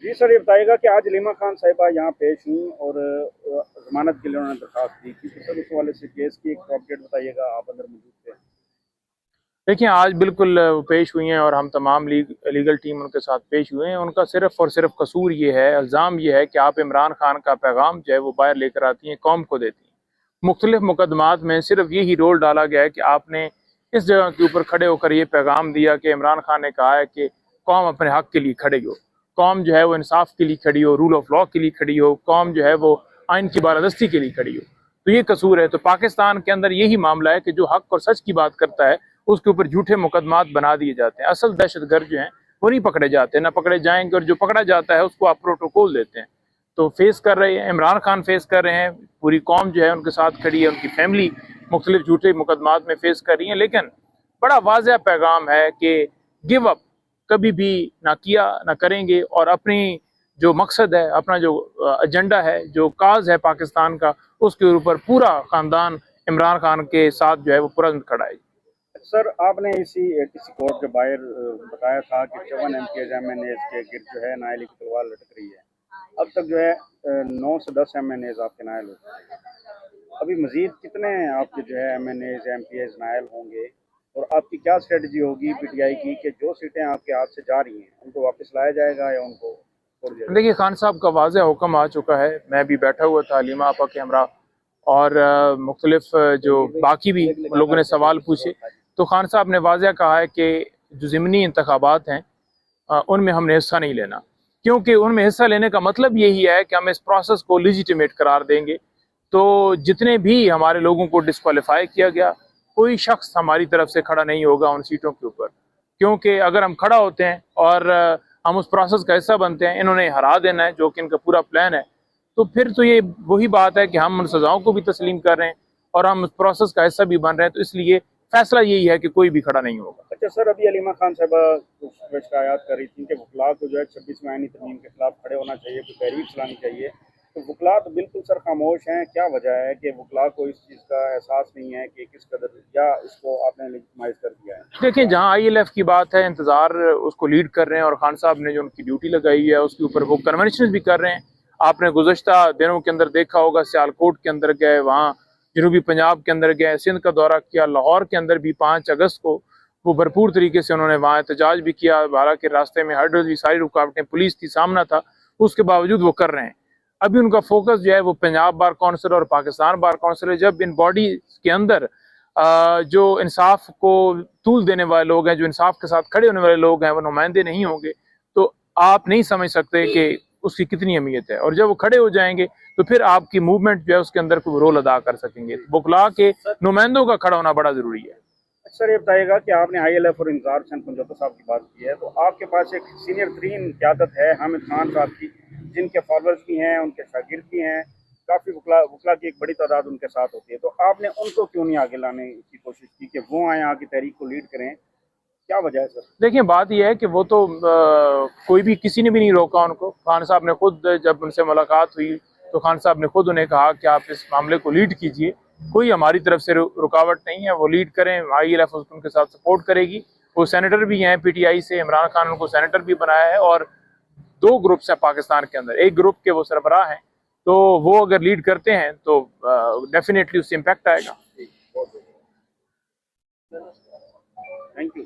जी sir, ये बताइएगा कि आज हलीमा खान साहिबा यहाँ पेश हुई और जमानत के लिए उन्होंने दरखास्त दी थी, तो सर उस हवाले से केस की एक अपडेट बताइएगा, आप अंदर मौजूद थे। देखिए, आज बिल्कुल वो पेश हुई हैं और हम तमाम लीगल टीम उनके साथ पेश हुए हैं। उनका सिर्फ और सिर्फ कसूर ये है, इल्ज़ाम ये है कि आप इमरान खान का पैगाम जो है वो बाहर लेकर आती हैं, कौम को देती हैं। मुख्तलिफ मुकदमात में सिर्फ यही रोल डाला गया है कि आपने इस जगह के ऊपर खड़े होकर ये पैगाम दिया कि इमरान खान ने कहा है कि कौम अपने हक के लिए खड़ी हो, कौम जो है वो इंसाफ के लिए खड़ी हो, रूल ऑफ लॉ के लिए खड़ी हो, कौम जो है वो आइन की बालादस्ती के लिए खड़ी हो। तो ये कसूर है। तो पाकिस्तान के अंदर यही मामला है कि जो हक और सच की बात करता है उसके ऊपर झूठे मुकदमात बना दिए जाते हैं। असल दहशतगर्द जो हैं वो नहीं पकड़े जाते, ना पकड़े जाएंगे, और जो पकड़ा जाता है उसको आप प्रोटोकॉल देते हैं। तो फेस कर रहे हैं, इमरान खान फेस कर रहे हैं, पूरी कौम जो है उनके साथ खड़ी है, उनकी फैमिली मुख्तलिफ झूठे मुकदमात में फेस कर रही है। लेकिन बड़ा वाज़ेह पैगाम है कि गिव अप कभी भी ना किया ना करेंगे, और अपनी जो मकसद है, अपना जो एजेंडा है, जो काज है पाकिस्तान का, उसके ऊपर पूरा खानदान इमरान खान के साथ जो है वो पुरज़्म खड़ा है। सर आपने किसी कोर्ट के बाहर बताया था कि 54 MPs MNAs के गिर्द जो है नायली की तलवार लटक रही है। अब तक जो है 9 से 10 MNAs आपके नायल हो चुके हैं। अभी मजीद कितने आपके जो है MNAs MPs नायल होंगे, और आपकी क्या स्ट्रेटजी होगी PTI की कि जो सीटें आपके हाथ से जा रही हैं उनको वापस लाया जाएगा या उनको छोड़ दिया जाएगा? देखिए, खान साहब का वाज़ेह हुक्म आ चुका है। मैं भी बैठा हुआ था हलीमा आपा के हमरा, और मुख्तलिफ जो बाकी भी लोगों ने सवाल पूछे, तो खान साहब ने वाज़ेह कहा है कि जो ज़िमनी इंतखाबात हैं उनमें हमने हिस्सा नहीं लेना, क्योंकि उनमें हिस्सा लेने का मतलब यही है कि हम इस प्रोसेस को लेजिटिमेट करार देंगे। तो जितने भी हमारे लोगों को डिस्क्वालीफाई किया गया, कोई शख्स हमारी तरफ से खड़ा नहीं होगा उन सीटों के ऊपर, क्योंकि अगर हम खड़ा होते हैं और हम उस प्रोसेस का हिस्सा बनते हैं, इन्होंने हरा देना है जो कि इनका पूरा प्लान है, तो फिर तो ये वही बात है कि हम उन सज़ाओं को भी तस्लीम कर रहे हैं और हम उस प्रोसेस का हिस्सा भी बन रहे हैं। तो इसलिए फैसला यही है कि कोई भी खड़ा नहीं होगा। अच्छा सर, अभी हलीमा खान साहबा कुछ शिकायत कर रही थी कि वकला को जो है 26वीं आईनी तरमीम के खिलाफ खड़े होना चाहिए, कोई तहरीक चलानी चाहिए, तो वकला तो बिल्कुल सर खामोश हैं। क्या वजह है कि वकला को इस चीज़ का एहसास नहीं है कि किस कदर, या इसको आपने लेजिटिमाइज कर दिया है? देखिए, जहाँ ILF की बात है, इंतज़ार उसको लीड कर रहे हैं, और खान साहब ने जो उनकी ड्यूटी लगाई है उसके ऊपर वो कन्वेंशन भी कर रहे हैं। आपने गुज़श्ता दिनों के अंदर देखा होगा, सियालकोट के अंदर गए, वहाँ जनूबी पंजाब के अंदर गए, सिंध का दौरा किया, लाहौर के अंदर भी 5 अगस्त को वो भरपूर तरीके से उन्होंने वहाँ एहतजाज भी किया। हालांकि रास्ते में हर्डल्स भी, सारी रुकावटें, पुलिस थी, सामना था, उसके बावजूद वो कर रहे हैं। अभी उनका फोकस जो है वो पंजाब बार काउंसिल और पाकिस्तान बार काउंसिल है। जब इन बॉडी के अंदर जो इंसाफ को तूल देने वाले लोग हैं, जो इंसाफ के साथ खड़े होने वाले लोग हैं, वो नुमाइंदे नहीं होंगे, तो आप नहीं समझ सकते कि उसकी कितनी अहमियत है। और जब वो खड़े हो जाएंगे तो फिर आपकी मूवमेंट जो है उसके अंदर कोई रोल अदा कर सकेंगे। बुकला के नुमाइंदों का खड़ा होना बड़ा जरूरी है। सर ये बताइएगा कि आपने ILF और इंतजार हुसैन पंजोता साहब की बात की है, तो आपके पास एक सीनियर तरीन क़यादत है हामिद खान साहब की, जिनके फॉलोअर्स भी हैं, उनके शागिर्द भी हैं, काफ़ी वकला की एक बड़ी तादाद उनके साथ होती है, तो आपने उनको क्यों नहीं आगे लाने की कोशिश की कि वो आए, आगे तहरीक को लीड करें? क्या वजह है सर? देखिए, बात यह है कि वो तो कोई भी, किसी ने भी नहीं रोका उनको। खान साहब ने खुद, जब उनसे मुलाकात हुई तो खान साहब ने खुद उन्हें कहा कि आप इस मामले को लीड कीजिए, कोई हमारी तरफ से रुकावट नहीं है, वो लीड करें, ILF उनके साथ सपोर्ट करेगी। वो सेनेटर भी हैं PTI से, इमरान खान उनको सेनेटर भी बनाया है, और 2 ग्रुप्स हैं पाकिस्तान के अंदर, एक ग्रुप के वो सरबराह हैं, तो वो अगर लीड करते हैं तो डेफिनेटली उससे इम्पैक्ट आएगा। Thank you.